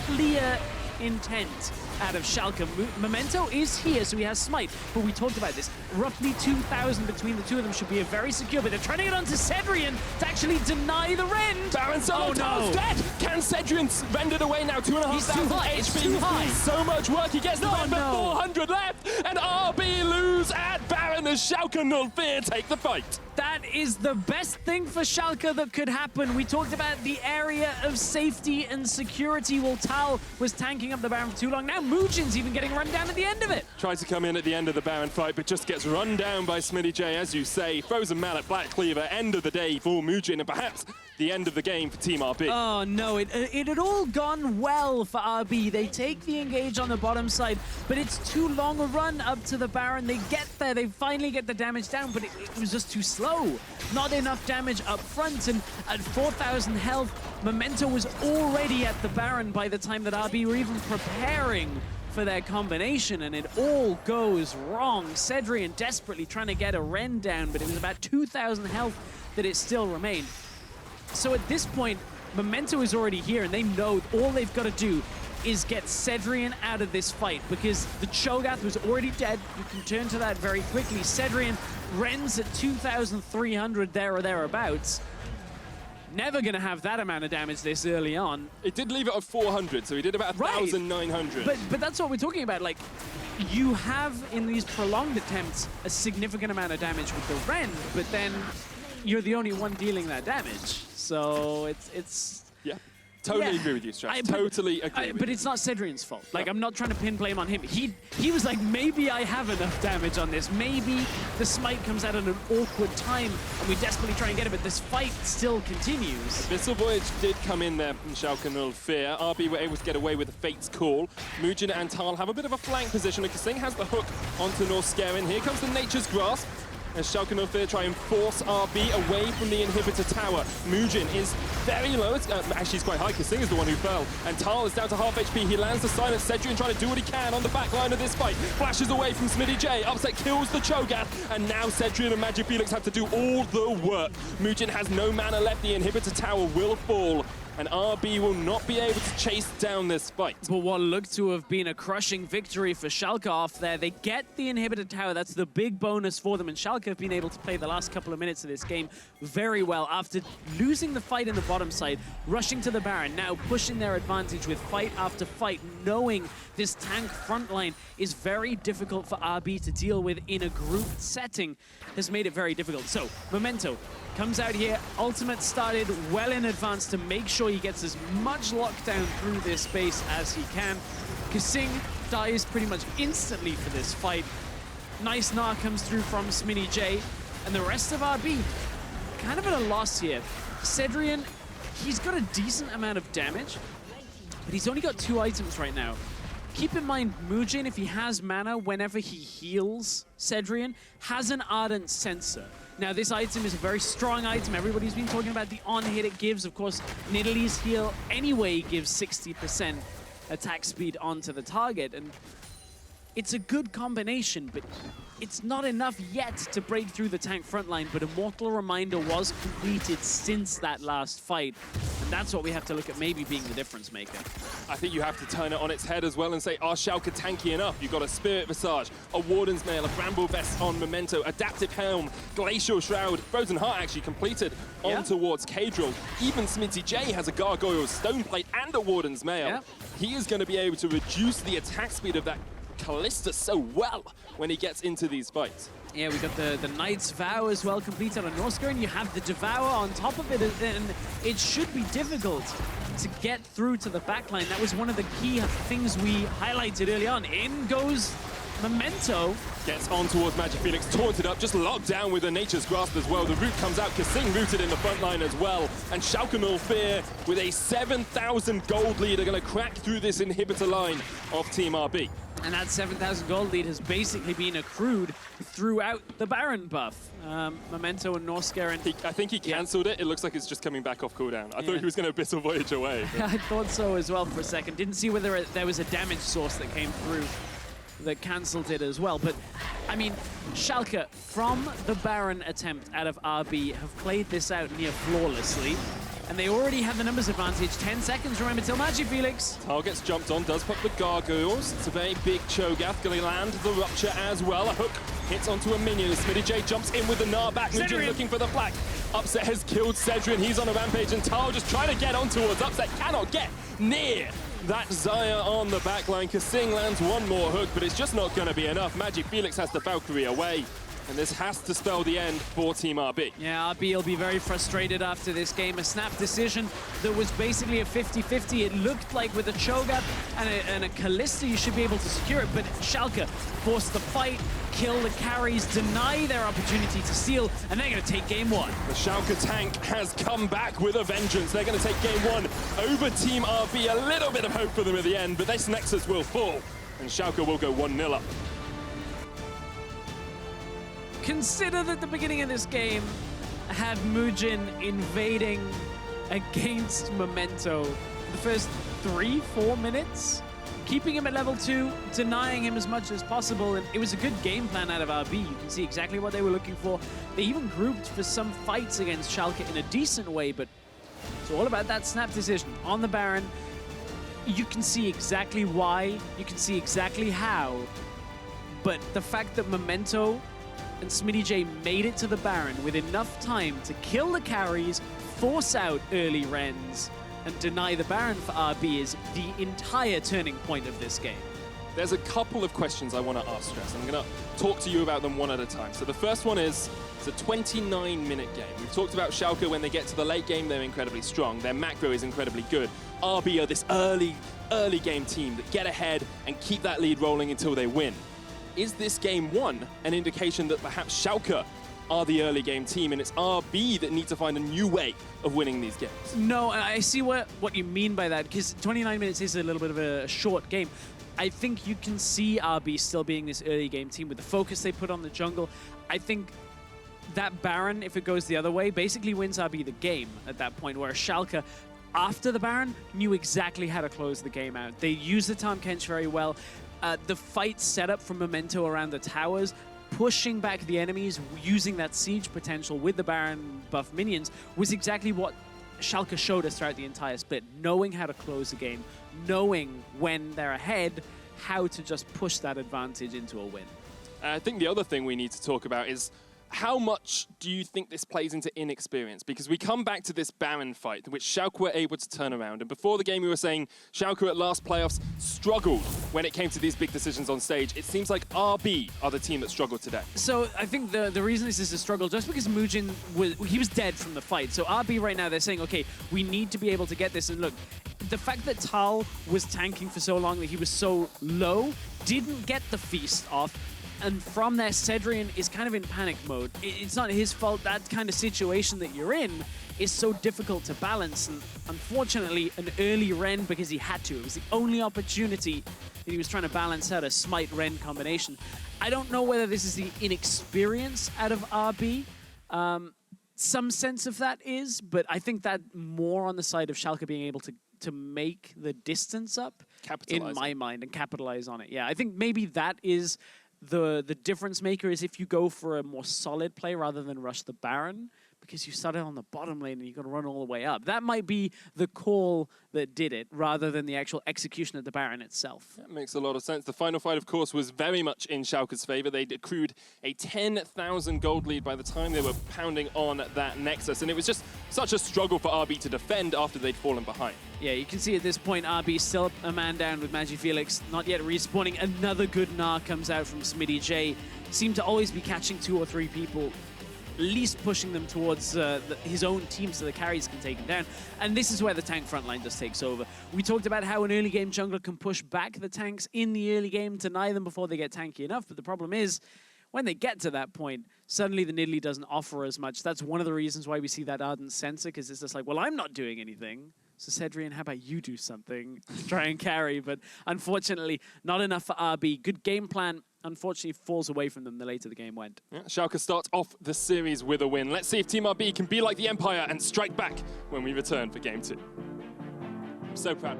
Speaker 3: clear intent out of Schalke. Memento is here, so he has Smite, but we talked about this. Roughly 2,000 between the two of them should be a very secure, but they're trying to get onto Sedrion to actually deny the rend.
Speaker 4: Baron Solo Tahl's dead! Can Sedrion rend it away now? 2,500 HP.
Speaker 3: It's too high.
Speaker 4: So much work. He gets the rend, but 400 left, and RB lose at Baron as Schalke null fear take the fight.
Speaker 3: That is the best thing for Schalke that could happen. We talked about the area of safety and security while Thal was tanking up the Baron for too long. Now MooJin's even getting run down at the end of it.
Speaker 4: Tries to come in at the end of the Baron fight, but just gets run down by Smittyj, as you say. Frozen Mallet, Black Cleaver, end of the day for MooJin, and perhaps the end of the game for Team RB.
Speaker 3: Oh no, it had all gone well for RB. They take the engage on the bottom side, but it's too long a run up to the Baron. They get there, they finally get the damage down, but it was just too slow. Not enough damage up front, and at 4,000 health, Memento was already at the Baron by the time that RB were even preparing for their combination, and it all goes wrong. Sedrion desperately trying to get a rend down, but it was about 2,000 health that it still remained. So at this point, Memento is already here, and they know all they've got to do is get Sedrion out of this fight, because the Cho'Gath was already dead. You can turn to that very quickly. Sedrion rends at 2,300 there or thereabouts. Never going to have that amount of damage this early on.
Speaker 4: It did leave it at 400, so he did about 1,900.
Speaker 3: But that's what we're talking about. Like, you have, in these prolonged attempts, a significant amount of damage with the rend, but then you're the only one dealing that damage. So it's
Speaker 4: yeah. Totally agree with you, Strash. Totally agree with
Speaker 3: But
Speaker 4: you.
Speaker 3: it's not Sedrion's fault. Like, I'm not trying to pin blame on him. He was like, maybe I have enough damage on this. Maybe the smite comes out at an awkward time and we desperately try and get it, but this fight still continues.
Speaker 4: Missile Voyage did come in there from Schalke null fear. RB were able to get away with the Fate's Call. MooJin and Thal have a bit of a flank position. Kasing has the hook onto Norskeren. Here comes the Nature's Grasp, as Schalke null fear try and force RB away from the inhibitor tower. MooJin is very low. Actually, he's quite high. Kasing is the one who fell. And Thal is down to half HP. He lands the silence. Sedrion trying to do what he can on the back line of this fight. Flashes away from Smittyj. Upset kills the Cho'Gath. And now Sedrion and MagiFelix have to do all the work. MooJin has no mana left. The inhibitor tower will fall, and RB will not be able to chase down this fight.
Speaker 3: But what looked to have been a crushing victory for Schalke off there, they get the inhibitor tower. That's the big bonus for them, and Schalke have been able to play the last couple of minutes of this game very well. After losing the fight in the bottom side, rushing to the Baron, now pushing their advantage with fight after fight, knowing this tank frontline is very difficult for RB to deal with in a group setting, has made it very difficult. So, Memento comes out here. Ultimate started well in advance to make sure he gets as much lockdown through this space as he can. Kasing dies pretty much instantly for this fight. Nice Gnar comes through from Smittyj, and the rest of RB kind of at a loss here. Sedrion, he's got a decent amount of damage, but he's only got 2 items right now. Keep in mind, MooJin, if he has mana, whenever he heals Sedrion, has an Ardent Sensor. Now, this item is a very strong item. Everybody's been talking about the on-hit it gives. Of course, Nidalee's heal anyway gives 60% attack speed onto the target, and it's a good combination, but it's not enough yet to break through the tank frontline. But Immortal Reminder was completed since that last fight, and that's what we have to look at maybe being the difference maker.
Speaker 4: I think you have to turn it on its head as well and say, are Schalke tanky enough? You've got a Spirit Visage, a Warden's Mail, a Bramble Vest on Memento, Adaptive Helm, Glacial Shroud, Frozen Heart actually completed on towards Caedrel. Even Smittyj has a Gargoyle Stone Plate and a Warden's Mail.
Speaker 3: Yeah.
Speaker 4: He is going to be able to reduce the attack speed of that Kalista so well when he gets into these fights.
Speaker 3: Yeah, we got the Knight's Vow as well completed on Norskeren. You have the Devour on top of it, and it should be difficult to get through to the backline. That was one of the key things we highlighted early on. In goes Memento.
Speaker 4: Gets on towards MagiFelix, taunted up, just locked down with a Nature's Grasp as well. The root comes out, Kasing rooted in the front line as well. And Schalke null fear with a 7,000 gold lead are going to crack through this inhibitor line of Team RB.
Speaker 3: And that 7,000 gold lead has basically been accrued throughout the Baron buff. Memento and Norskeren.
Speaker 4: I think he cancelled it. It looks like it's just coming back off cooldown. I thought he was going to Abyssal Voyage away.
Speaker 3: I thought so as well for a second. Didn't see whether there was a damage source that came through that cancelled it as well. But, I mean, Schalke, from the Baron attempt out of RB, have played this out near flawlessly. And they already have the numbers advantage. 10 seconds, remember, till MagiFelix.
Speaker 4: Thal gets jumped on, does pop the gargoyles. It's a very big Cho'Gath. Going to land the Rupture as well. A hook hits onto a minion. Smittyj jumps in with the Gnar back. MooJin looking for the flag. Upset has killed Sedrion. He's on a rampage, and Thal just trying to get on towards Upset. Cannot get near that Xayah on the backline. Kasing lands one more hook, but it's just not going to be enough. MagiFelix has the Valkyrie away. And this has to spell the end for Team RB.
Speaker 3: Yeah, RB will be very frustrated after this game. A snap decision that was basically a 50-50. It looked like with a Cho'Gath and a Kalista, you should be able to secure it. But Schalke forced the fight, kill the carries, deny their opportunity to steal, and they're going to take game one.
Speaker 4: The Schalke tank has come back with a vengeance. They're going to take game one over Team RB. A little bit of hope for them at the end, but this Nexus will fall, and Schalke will go 1-0 up.
Speaker 3: Consider that the beginning of this game had MooJin invading against Memento for the first 3-4 minutes, keeping him at level 2, denying him as much as possible, and it was a good game plan out of RB. You can see exactly what they were looking for. They even grouped for some fights against Schalke in a decent way, but it's all about that snap decision on the Baron. You can see exactly why, you can see exactly how, but the fact that Memento and Smittyj made it to the Baron with enough time to kill the carries, force out early Rens, and deny the Baron for RB is the entire turning point of this game.
Speaker 4: There's a couple of questions I want to ask, Stress. I'm going to talk to you about them one at a time. So the first one is, it's a 29-minute game. We've talked about Schalke. When they get to the late game, they're incredibly strong. Their macro is incredibly good. RB are this early game team that get ahead and keep that lead rolling until they win. Is this game one an indication that perhaps Schalke are the early game team and it's RB that need to find a new way of winning these games?
Speaker 3: No, I see what you mean by that, because 29 minutes is a little bit of a short game. I think you can see RB still being this early game team with the focus they put on the jungle. I think that Baron, if it goes the other way, basically wins RB the game at that point, where Schalke, after the Baron, knew exactly how to close the game out. They used the Tahm Kench very well. The fight set up from Memento around the towers, pushing back the enemies, using that siege potential with the Baron buff minions, was exactly what Schalke showed us throughout the entire split. Knowing how to close the game, knowing when they're ahead, how to just push that advantage into a win.
Speaker 4: I think the other thing we need to talk about is how much do you think this plays into inexperience? Because we come back to this Baron fight, which Schalke were able to turn around. And before the game, we were saying Schalke at last playoffs struggled when it came to these big decisions on stage. It seems like RB are the team that struggled today.
Speaker 3: So I think the reason this is a struggle, just because MooJin was dead from the fight. So RB right now, they're saying, okay, we need to be able to get this. And look, the fact that Thal was tanking for so long, that he was so low, didn't get the feast off. And from there, Sedrion is kind of in panic mode. It's not his fault. That kind of situation that you're in is so difficult to balance. And unfortunately, an early Ren, because he had to. It was the only opportunity that he was trying to balance out a Smite-Ren combination. I don't know whether this is the inexperience out of RB. Some sense of that is, but I think that more on the side of Schalke being able to make the distance up in my mind and capitalize on it. Yeah, I think maybe that is the difference maker, is if you go for a more solid play rather than rush the Baron, because you started on the bottom lane and you've got to run all the way up. That might be the call that did it, rather than the actual execution of the Baron itself.
Speaker 4: That makes a lot of sense. The final fight, of course, was very much in Schalke's favor. They accrued a 10,000 gold lead by the time they were pounding on that Nexus, and it was just such a struggle for RB to defend after they'd fallen behind.
Speaker 3: Yeah, you can see at this point, RB still a man down with MagiFelix, not yet respawning. Another good Gnar comes out from Smittyj. Seemed to always be catching 2 or 3 people, at least pushing them towards his own team so the carries can take him down. And this is where the tank frontline just takes over. We talked about how an early game jungler can push back the tanks in the early game, deny them before they get tanky enough. But the problem is, when they get to that point, suddenly the Nidalee doesn't offer as much. That's one of the reasons why we see that Ardent Sensor, because it's just like, well, I'm not doing anything. So Sedrion, how about you do something to try and carry? But unfortunately, not enough for RB. Good game plan, unfortunately, falls away from them the later the game went.
Speaker 4: Yeah, Schalke starts off the series with a win. Let's see if Team RB can be like the Empire and strike back when we return for Game 2. I'm so proud.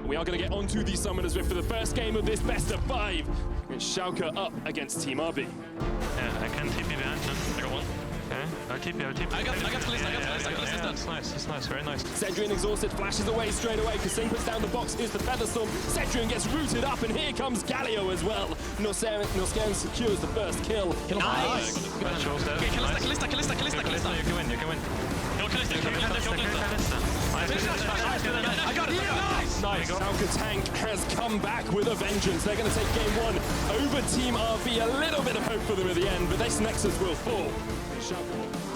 Speaker 4: We are going to get onto the Summoners Rift for the first game of this best of 5. And Schalke up against Team RB.
Speaker 5: Yeah, I can TP behind him. I got one. Okay, I'll TP. I got Kalista. That's nice, very nice.
Speaker 4: Sedrion exhausted, flashes away straight away. Kasing puts down the box, here's the Featherstorm. Sedrion gets rooted up, and here comes Galio as well. Norskeren secures the first kill.
Speaker 5: Nice! Okay, Kalista, you can win. Kill Kalista. I got it!
Speaker 4: Nice. Schalke tank has come back with a vengeance. They're going to take game 1 over Team RB. A little bit of hope for them at the end, but this Nexus will fall. Schalke